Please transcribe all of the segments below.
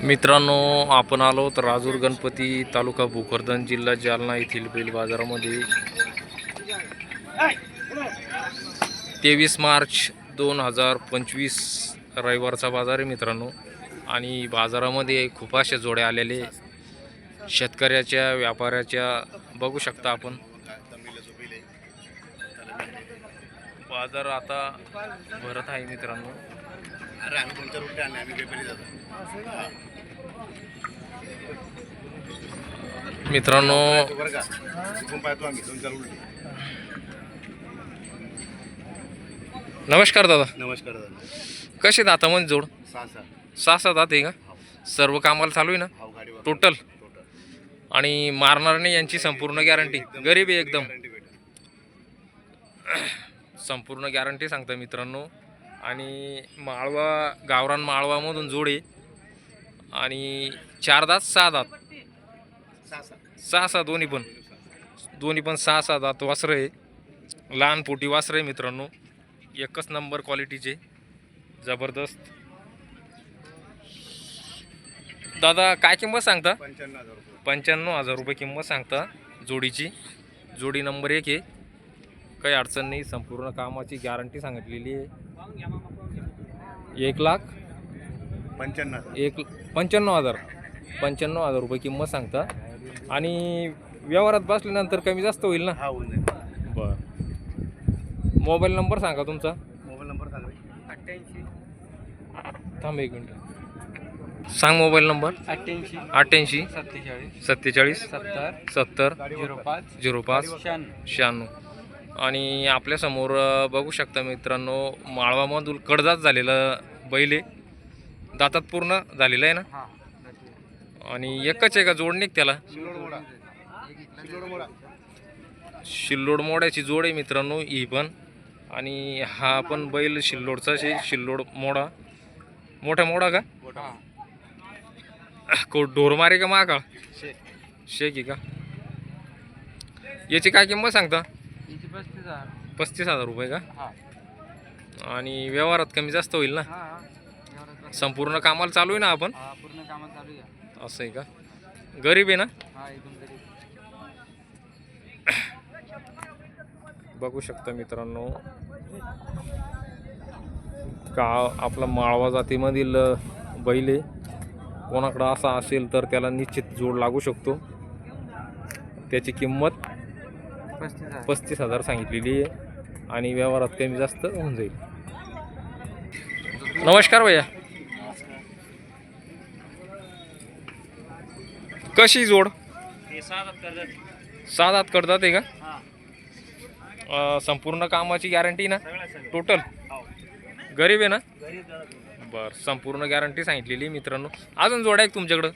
मित्रांनो, आपण आलो तर राजूर गणपती तालुका भोकरदन जिल्हा जालना येथील बैल बाजारामध्ये 23 मार्च 2025 रविवारचा बाजार आहे मित्रांनो। आणि बाजारामध्ये खूप अशा जोड्या आलेले शेतकऱ्याच्या व्यापाऱ्याच्या बघू शकता आपण। बाजार आता भरत आहे मित्रांनो। मित्रांनो, नमस्कार दादा। नमस्कार दादा। कसे दातामध्ये जोड? सहा सात दात आहे का? सर्व कामाला चालू आहे ना टोटल? आणि मारणार नाही यांची संपूर्ण गॅरंटी? गरीब आहे एकदम, संपूर्ण गॅरंटी सांगता मित्रांनो। आणि माळवा गावरान माळवामधून जोडे आणि 4 दात 6 दात 6 दोन्ही पण 6 दात वासरं आहे। लहान पोटी वासरं आहे मित्रांनो, एकच नंबर क्वालिटीचे, जबरदस्त। दादा काय किंमत सांगता? 95,000 रुपये किंमत सांगता जोडीची। जोडी नंबर 1 आहे, काही अडचण नाही, संपूर्ण कामाची गॅरंटी सांगितलेली आहे। 1,95,000 रुपये किंमत सांगता। आणि व्यवहारात बसल्यानंतर कमी जास्त होईल ना? बरं, मोबाईल नंबर सांगा तुमचा। मोबाईल नंबर सांगा। 88 थांब एक मिनिट, सांग मोबाईल नंबर। 88 47 70 05 96। आणि आपल्यासमोर बघू शकता मित्रांनो, माळवामधून कडदात झालेलं बैल आहे, दातात पूर्ण झालेलं आहे ना? आणि एकच आहे का जोड त्याला? शिल्लोड मोड्याची जोड आहे मित्रांनो ही पण। आणि हा पण बैल शिल्लोडचाच आहे, शिल्लोड मोडा, मोठा मोडा का? ढोरमारे का माकाळ शेक आहे का? याची काय किंमत सांगता? 35,000 रुपये का? आणि व्यवहारात कमी जास्त होईल ना? संपूर्ण कामाला चालू आहे ना आपण? असं आहे का? गरीब आहे ना? बघू शकता मित्रांनो, का आपला माळवा जातीमधील बैल आहे। कोणाकडं असा असेल तर त्याला निश्चित जोड लागू शकतो। त्याची किंमत 35,000 सांगितलेली आहे आणि व्यवहारात कमी जास्त होऊन जाईल। नमस्कार भैया, कशी जोड? 6 दात करतात आहे का? संपूर्ण कामाची गॅरंटी ना टोटल? गरीब आहे ना? बर, संपूर्ण गॅरंटी सांगितलेली मित्रांनो। अजून जोड आहे तुमच्याकडं?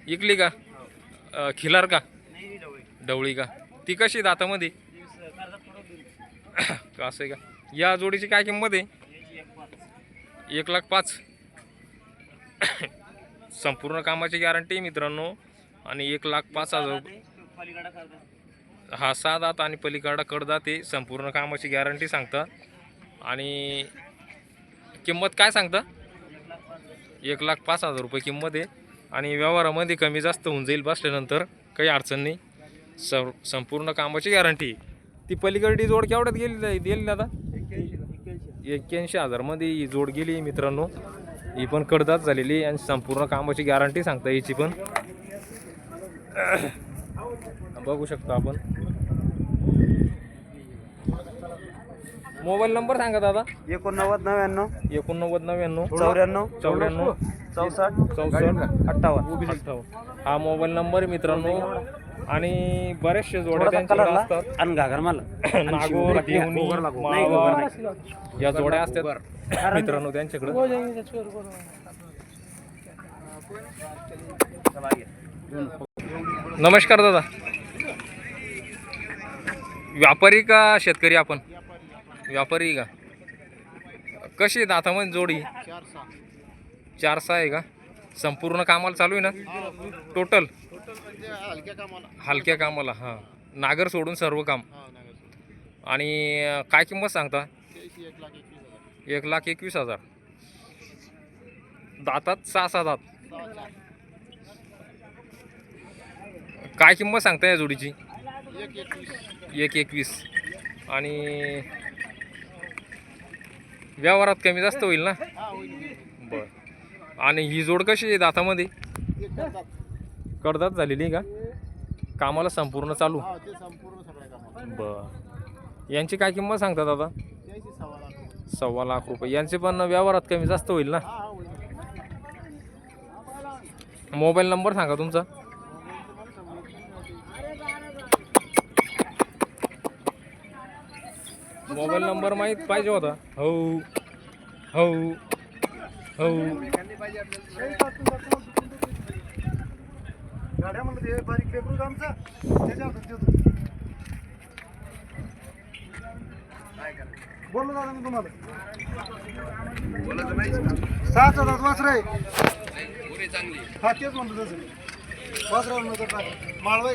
इकली का? खिलार का? ढवळी का? ती कशी दातामध्ये? असं आहे का? या जोडीची काय किंमत आहे? 1,05,000 संपूर्ण कामाची गॅरंटी मित्रांनो। आणि 1,05,000 हा 6 दात आणि पलीकडा कडदात ते संपूर्ण कामाची गॅरंटी सांगता। आणि किंमत काय सांगता? 1,05,000 रुपये किंमत आहे आणि व्यवहारामध्ये कमी जास्त होऊन जाईल बसल्यानंतर, काही अडचण नाही, संपूर्ण कामाची गॅरंटी। ती पलीकडची जोड केवढ्यात गेली दादा? 81,000 मध्ये ही जोड गेली मित्रांनो। ही पण कडदात झालेली आणि संपूर्ण कामाची गॅरंटी सांगता याची पण। बघू शकता आपण। मोबाईल नंबर सांगा दादा। 89 99 94 94 64 58 हा मोबाईल नंबर आहे मित्रांनो। आणि बरेचसे जोड्या त्यांच्याकडे असतात, नागोर, देवणी, माळवा या जोड्या असतात मित्रांनो त्यांच्याकडे। नमस्कार दादा, व्यापारी का शेतकरी आपण? व्यापारी का? कशी दातामध्ये जोडी? 4-6 आहे का? संपूर्ण कामाला चालू आहे ना टोटल? हलक्या कामाला, हां, नागर सोडून सर्व काम। आणि काय किंमत सांगता? 1,21,000 दातात 6 दात. काय किंमत सांगता या जोडीची? 1:21. आणि व्यवहारात कमी जास्त होईल ना? बर. आणि ही जोड कशी आहे दातामध्ये? कडदात झालेली आहे का? कामाला संपूर्ण चालू? बर. यांची काय किंमत सांगतात दादा? 1.25 लाख रुपये. यांचे पण व्यवहारात कमी जास्त होईल ना? मोबाईल नंबर सांगा तुमचा. मोबाईल नंबर माहीत पाहिजे होता. हो हो हो. गाड्यामध्ये बारीक लेकरू आमचा बोललो दादा मी तुम्हाला 6 दात वासर आहे. हा तेच म्हणतो तसं वासरा माळवा